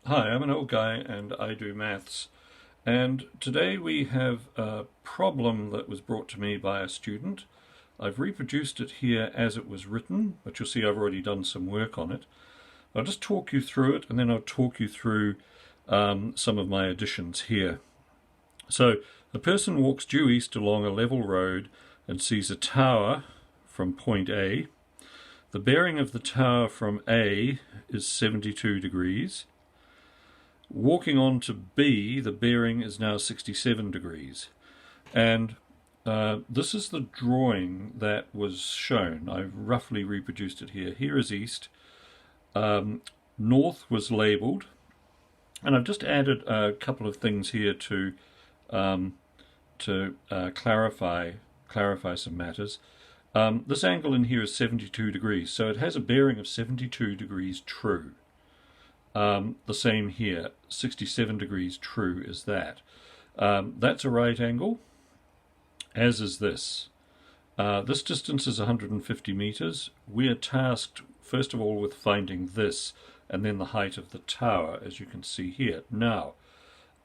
Hi, I'm an old guy and I do maths. And today we have a problem that was brought to me by a student. I've reproduced it here as it was written, but you'll see I've already done some work on it. I'll just talk you through it and then I'll talk you through some of my additions here. So, a person walks due east along a level road and sees a tower from point A. The bearing of the tower from A is 72 degrees. Walking on to B, the bearing is now 67 degrees. And this is the drawing that was shown. I've roughly reproduced it here. Here is east. North was labelled. And I've just added a couple of things here to clarify some matters. This angle in here is 72 degrees, so it has a bearing of 72 degrees true. The same here, 67 degrees true is that. That's a right angle, as is this. This distance is 150 meters. We are tasked, first of all, with finding this, and then the height of the tower, as you can see here. Now,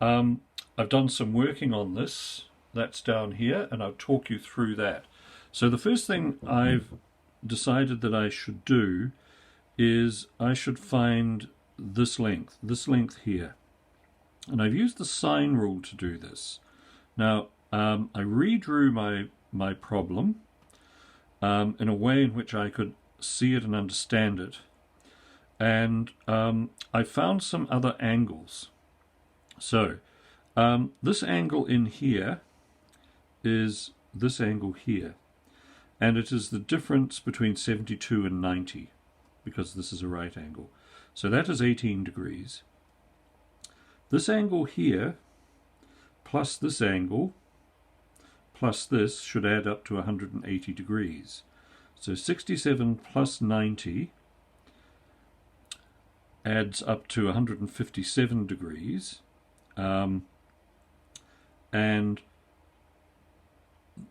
I've done some working on this. That's down here, and I'll talk you through that. So the first thing I've decided that I should do is I should find this length here. And I've used the sine rule to do this. Now, I redrew my problem in a way in which I could see it and understand it. And I found some other angles. So, this angle in here is this angle here. And it is the difference between 72 and 90, because this is a right angle. So that is 18 degrees. This angle here, plus this angle, plus this, should add up to 180 degrees. So 67 plus 90 adds up to 157 degrees. And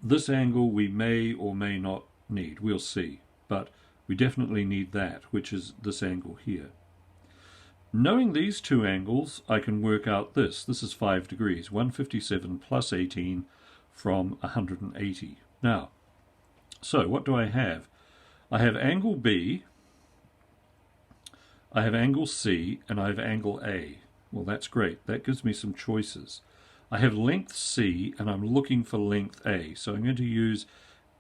this angle we may or may not need, we'll see. But we definitely need that, which is this angle here. Knowing these two angles, I can work out this. This is 5 degrees, 157 plus 18 from 180. Now, so what do I have? I have angle B, I have angle C, and I have angle A. Well, that's great. That gives me some choices. I have length C, and I'm looking for length A. So I'm going to use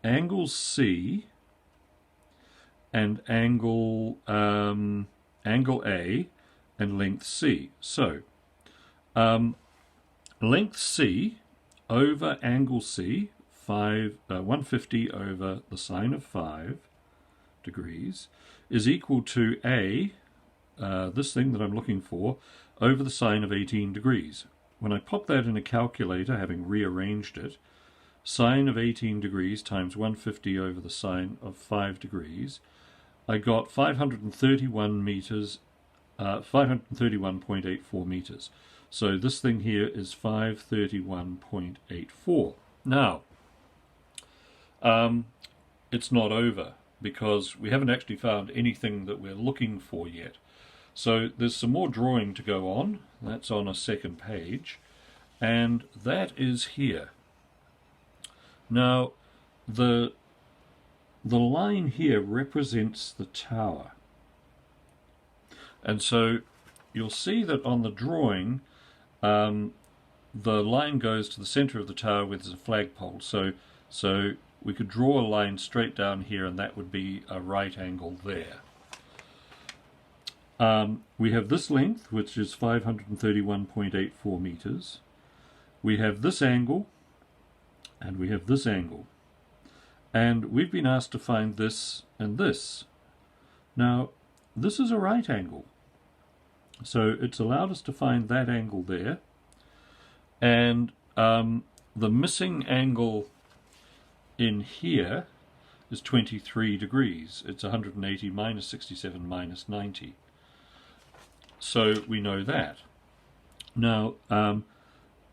angle C and angle A and length C. So, length C over angle C, 150 over the sine of 5 degrees, is equal to A, this thing that I'm looking for, over the sine of 18 degrees. When I pop that in a calculator, having rearranged it, sine of 18 degrees times 150 over the sine of 5 degrees, I got 531 meters, 531.84 meters. So this thing here is 531.84. Now, it's not over because we haven't actually found anything that we're looking for yet. So there's some more drawing to go on. That's on a second page. And that is here. Now, the line here represents the tower. And so you'll see that on the drawing, the line goes to the center of the tower where there's a flagpole. So we could draw a line straight down here, and that would be a right angle there. We have this length, which is 531.84 meters. We have this angle, and we have this angle. And we've been asked to find this and this. Now, this is a right angle. So it's allowed us to find that angle there. And the missing angle in here is 23 degrees. It's 180 minus 67 minus 90. So we know that. Now,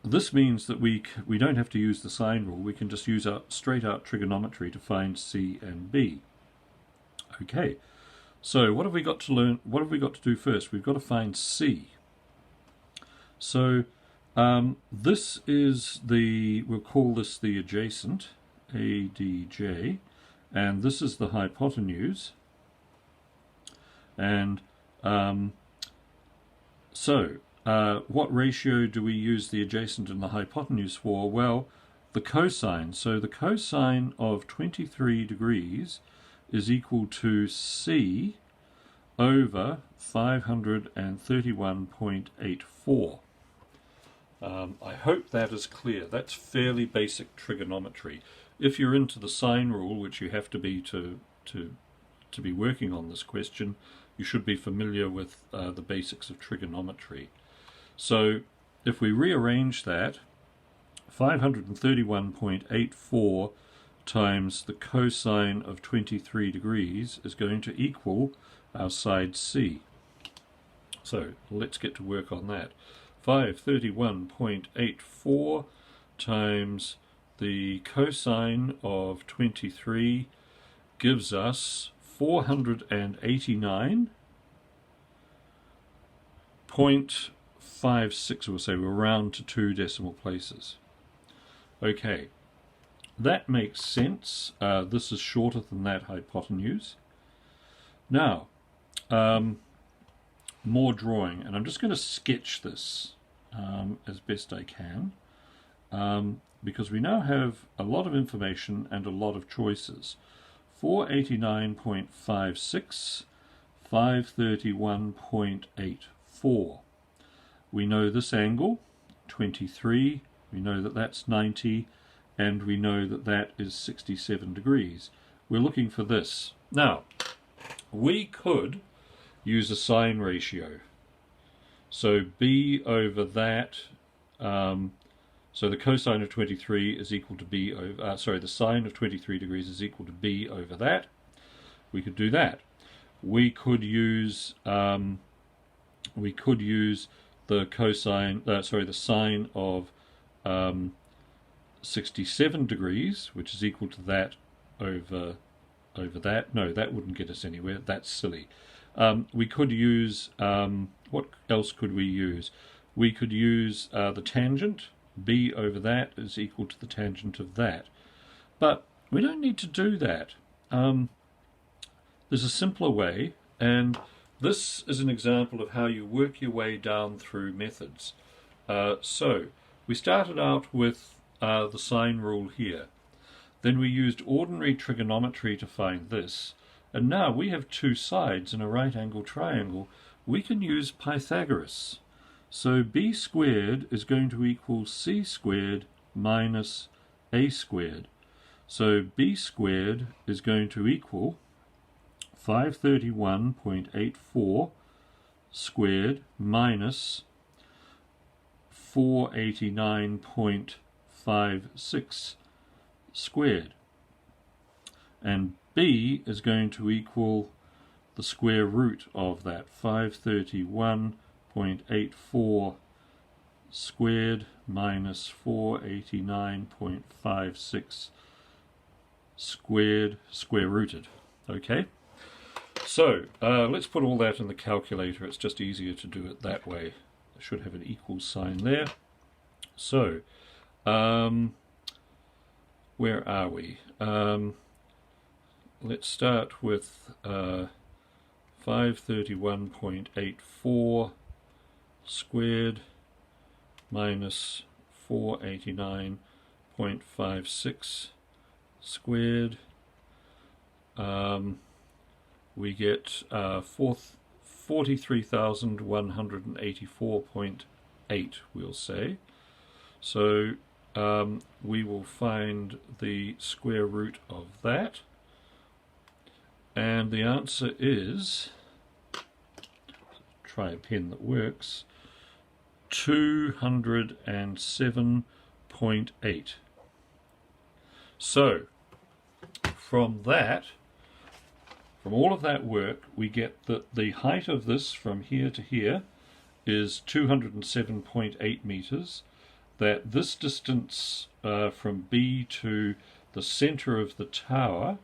this means that we don't have to use the sine rule. We can just use straight out trigonometry to find C and B. Okay, so what have we got to learn? What have we got to do first? We've got to find C. So this is we'll call this the adjacent, ADJ, and this is the hypotenuse. And what ratio do we use the adjacent and the hypotenuse for? Well, the cosine. So the cosine of 23 degrees is equal to C over 531.84. I hope that is clear. That's fairly basic trigonometry. If you're into the sine rule, which you have to be to be working on this question, you should be familiar with the basics of trigonometry. So if we rearrange that, 531.84 times the cosine of 23 degrees is going to equal our side C. So let's get to work on that. 531.84 times the cosine of 23 gives us 489.56, we'll say we'll round to 2 decimal places. Okay, that makes sense. This is shorter than that hypotenuse. Now, more drawing, and I'm just going to sketch this as best I can, because we now have a lot of information and a lot of choices. 489.56, 531.84. We know this angle, 23, we know that that's 90, and we know that that is 67 degrees. We're looking for this. Now, we could use a sine ratio. So B over that, so the cosine of 23 is equal to B over, the sine of 23 degrees is equal to B over that. We could do that. We could use the cosine, the sine of 67 degrees, which is equal to that over that. No, that wouldn't get us anywhere. That's silly. We could use, what else could we use? We could use the tangent. B over that is equal to the tangent of that. But we don't need to do that. There's a simpler way, and this is an example of how you work your way down through methods. So we started out with the sine rule here. Then we used ordinary trigonometry to find this. And now we have two sides in a right angle triangle. We can use Pythagoras. So b squared is going to equal c squared minus a squared. So b squared is going to equal 531.84 squared minus 489.56 squared. And b is going to equal the square root of that, 531.84 squared minus 489.56 squared, square rooted. Okay, so let's put all that in the calculator. It's just easier to do it that way. I should have an equal sign there. So where are we? Let's start with 531.84 squared minus 489.56 squared. We get 43,184.8, we'll say. So we will find the square root of that. And the answer is, try a pen that works, 207.8. So from all of that work, we get that the height of this from here to here is 207.8 meters, that this distance from B to the center of the tower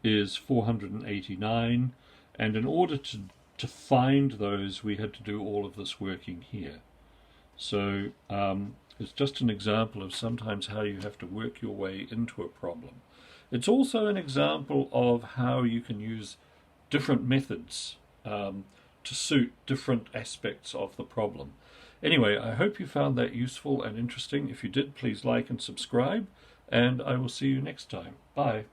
is 489, and in order to find those, we had to do all of this working here. So it's just an example of sometimes how you have to work your way into a problem. It's also an example of how you can use different methods to suit different aspects of the problem. Anyway, I hope you found that useful and interesting. If you did, please like and subscribe, and I will see you next time. Bye.